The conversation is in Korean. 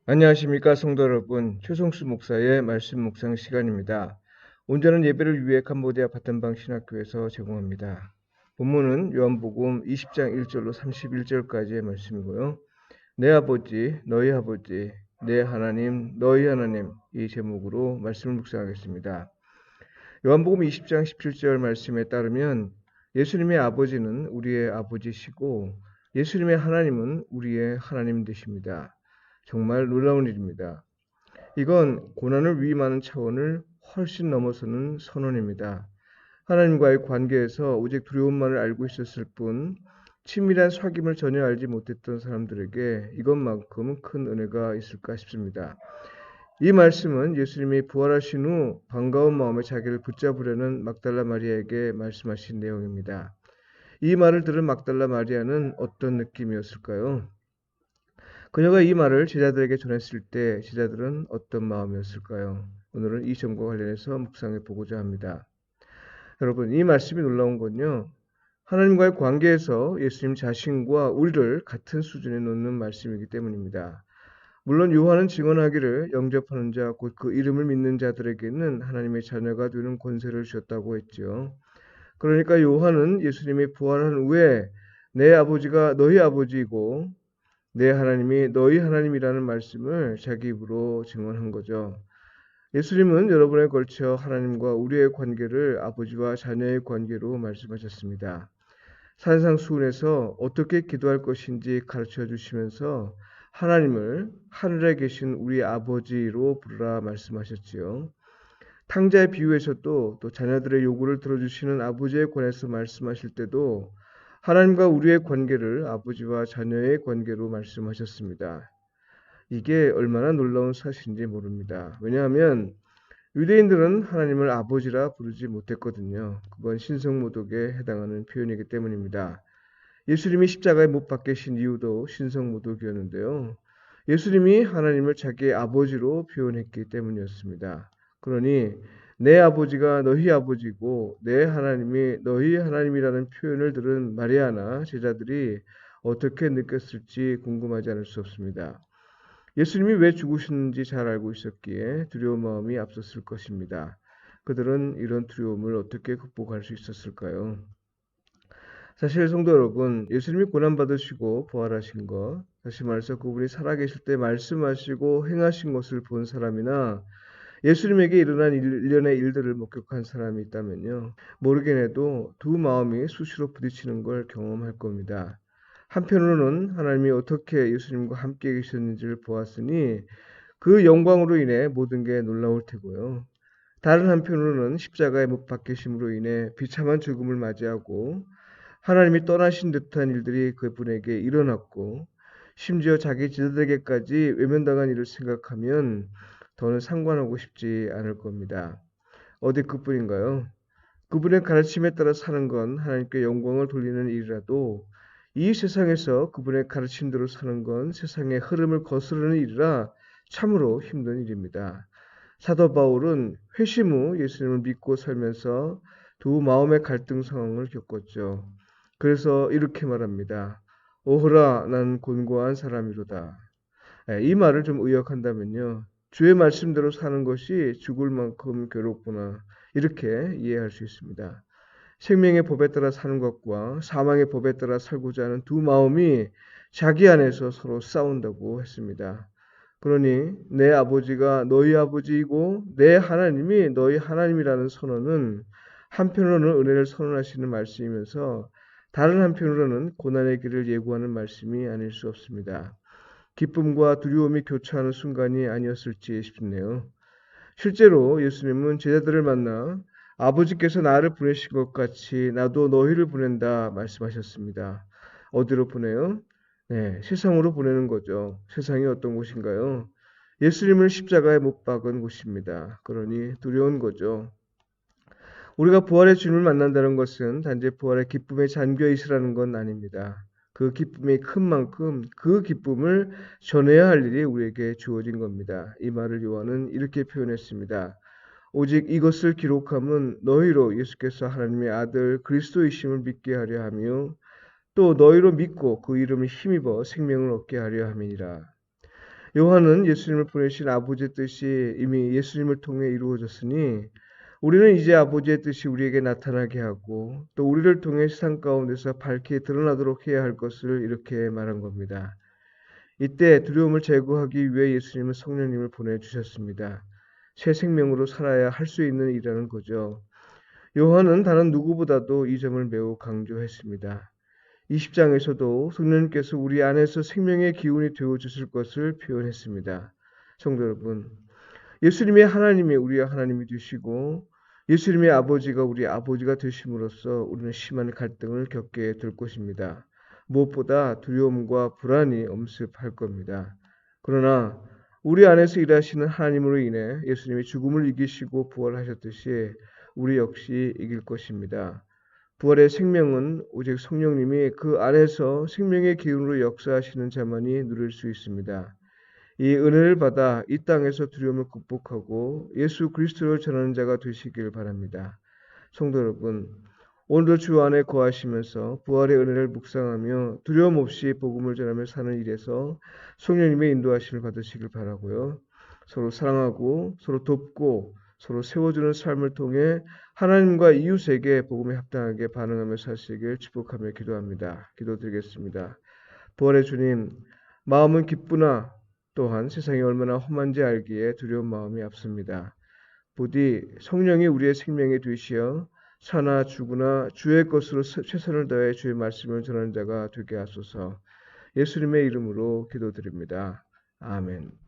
안녕하십니까 성도 여러분. 최성수 목사의 말씀 묵상 시간입니다. 온전한 예배를 위해 캄보디아 바텐방 신학교에서 제공합니다. 본문은 요한복음 20장 1절로 31절까지의 말씀이고요. 내 아버지 너희 아버지 내 하나님 너희 하나님, 이 제목으로 말씀을 묵상하겠습니다. 요한복음 20장 17절 말씀에 따르면 예수님의 아버지는 우리의 아버지시고 예수님의 하나님은 우리의 하나님 되십니다. 정말 놀라운 일입니다. 이건 고난을 위임하는 차원을 훨씬 넘어서는 선언입니다. 하나님과의 관계에서 오직 두려움만을 알고 있었을 뿐 친밀한 사귐을 전혀 알지 못했던 사람들에게 이것만큼 큰 은혜가 있을까 싶습니다. 이 말씀은 예수님이 부활하신 후 반가운 마음에 자기를 붙잡으려는 막달라 마리아에게 말씀하신 내용입니다. 이 말을 들은 막달라 마리아는 어떤 느낌이었을까요? 그녀가 이 말을 제자들에게 전했을 때 제자들은 어떤 마음이었을까요? 오늘은 이 점과 관련해서 묵상해 보고자 합니다. 여러분, 이 말씀이 놀라운 건요, 하나님과의 관계에서 예수님 자신과 우리를 같은 수준에 놓는 말씀이기 때문입니다. 물론 요한은 증언하기를 영접하는 자, 곧 그 이름을 믿는 자들에게는 하나님의 자녀가 되는 권세를 주셨다고 했죠. 그러니까 요한은 예수님이 부활한 후에 내 아버지가 너희 아버지이고 내 하나님이 너희 하나님이라는 말씀을 자기 입으로 증언한 거죠. 예수님은 여러 번에 걸쳐 하나님과 우리의 관계를 아버지와 자녀의 관계로 말씀하셨습니다. 산상수훈에서 어떻게 기도할 것인지 가르쳐 주시면서 하나님을 하늘에 계신 우리 아버지로 부르라 말씀하셨지요. 탕자의 비유에서도 또 자녀들의 요구를 들어주시는 아버지에 관해서 말씀하실 때도 하나님과 우리의 관계를 아버지와 자녀의 관계로 말씀하셨습니다. 이게 얼마나 놀라운 사실인지 모릅니다. 왜냐하면 유대인들은 하나님을 아버지라 부르지 못했거든요. 그건 신성모독에 해당하는 표현이기 때문입니다. 예수님이 십자가에 못 박히신 이유도 신성모독이었는데요. 예수님이 하나님을 자기의 아버지로 표현했기 때문이었습니다. 그러니 내 아버지가 너희 아버지고 내 하나님이 너희 하나님이라는 표현을 들은 마리아나 제자들이 어떻게 느꼈을지 궁금하지 않을 수 없습니다. 예수님이 왜 죽으셨는지 잘 알고 있었기에 두려운 마음이 앞섰을 것입니다. 그들은 이런 두려움을 어떻게 극복할 수 있었을까요? 사실 성도 여러분, 예수님이 고난받으시고 부활하신 것, 다시 말해서 그분이 살아계실 때 말씀하시고 행하신 것을 본 사람이나 예수님에게 일어난 일련의 일들을 목격한 사람이 있다면요, 모르긴 해도 두 마음이 수시로 부딪히는 걸 경험할 겁니다. 한편으로는 하나님이 어떻게 예수님과 함께 계셨는지를 보았으니 그 영광으로 인해 모든 게 놀라울 테고요. 다른 한편으로는 십자가에 못 박히심으로 인해 비참한 죽음을 맞이하고 하나님이 떠나신 듯한 일들이 그분에게 일어났고 심지어 자기 제자들에게까지 외면당한 일을 생각하면 더는 상관하고 싶지 않을 겁니다. 어디 그뿐인가요? 그분의 가르침에 따라 사는 건 하나님께 영광을 돌리는 일이라도 이 세상에서 그분의 가르침대로 사는 건 세상의 흐름을 거스르는 일이라 참으로 힘든 일입니다. 사도 바울은 회심 후 예수님을 믿고 살면서 두 마음의 갈등 상황을 겪었죠. 그래서 이렇게 말합니다. 오호라 난 곤고한 사람이로다. 이 말을 좀 의역한다면요. 주의 말씀대로 사는 것이 죽을 만큼 괴롭구나. 이렇게 이해할 수 있습니다. 생명의 법에 따라 사는 것과 사망의 법에 따라 살고자 하는 두 마음이 자기 안에서 서로 싸운다고 했습니다. 그러니 내 아버지가 너희 아버지이고 내 하나님이 너희 하나님이라는 선언은 한편으로는 은혜를 선언하시는 말씀이면서 다른 한편으로는 고난의 길을 예고하는 말씀이 아닐 수 없습니다. 기쁨과 두려움이 교차하는 순간이 아니었을지 싶네요. 실제로 예수님은 제자들을 만나 아버지께서 나를 보내신 것 같이 나도 너희를 보낸다 말씀하셨습니다. 어디로 보내요? 네, 세상으로 보내는 거죠. 세상이 어떤 곳인가요? 예수님을 십자가에 못 박은 곳입니다. 그러니 두려운 거죠. 우리가 부활의 주님을 만난다는 것은 단지 부활의 기쁨에 잠겨 있으라는 건 아닙니다. 그 기쁨이 큰 만큼 그 기쁨을 전해야 할 일이 우리에게 주어진 겁니다. 이 말을 요한은 이렇게 표현했습니다. 오직 이것을 기록함은 너희로 예수께서 하나님의 아들 그리스도이심을 믿게 하려 하며 또 너희로 믿고 그 이름을 힘입어 생명을 얻게 하려 함이니라. 요한은 예수님을 보내신 아버지의 뜻이 이미 예수님을 통해 이루어졌으니 우리는 이제 아버지의 뜻이 우리에게 나타나게 하고 또 우리를 통해 세상 가운데서 밝게 드러나도록 해야 할 것을 이렇게 말한 겁니다. 이때 두려움을 제거하기 위해 예수님은 성령님을 보내주셨습니다. 새 생명으로 살아야 할 수 있는 일이라는 거죠. 요한은 다른 누구보다도 이 점을 매우 강조했습니다. 20장에서도 성령님께서 우리 안에서 생명의 기운이 되어 주실 것을 표현했습니다. 성도 여러분, 예수님의 하나님이 우리의 하나님이 되시고 예수님의 아버지가 우리 아버지가 되심으로써 우리는 심한 갈등을 겪게 될 것입니다. 무엇보다 두려움과 불안이 엄습할 겁니다. 그러나 우리 안에서 일하시는 하나님으로 인해 예수님이 죽음을 이기시고 부활하셨듯이 우리 역시 이길 것입니다. 부활의 생명은 오직 성령님이 그 안에서 생명의 기운으로 역사하시는 자만이 누릴 수 있습니다. 이 은혜를 받아 이 땅에서 두려움을 극복하고 예수 그리스도를 전하는 자가 되시길 바랍니다. 성도 여러분, 오늘도 주 안에 거하시면서 부활의 은혜를 묵상하며 두려움 없이 복음을 전하며 사는 일에서 성령님의 인도하심을 받으시길 바라고요. 서로 사랑하고 서로 돕고 서로 세워주는 삶을 통해 하나님과 이웃에게 복음에 합당하게 반응하며 사시길 축복하며 기도합니다. 기도드리겠습니다. 부활의 주님, 마음은 기쁘나 또한 세상이 얼마나 험한지 알기에 두려운 마음이 앞섭니다. 부디 성령이 우리의 생명이 되시어 사나 죽으나 주의 것으로 최선을 다해 주의 말씀을 전하는 자가 되게 하소서. 예수님의 이름으로 기도드립니다. 아멘.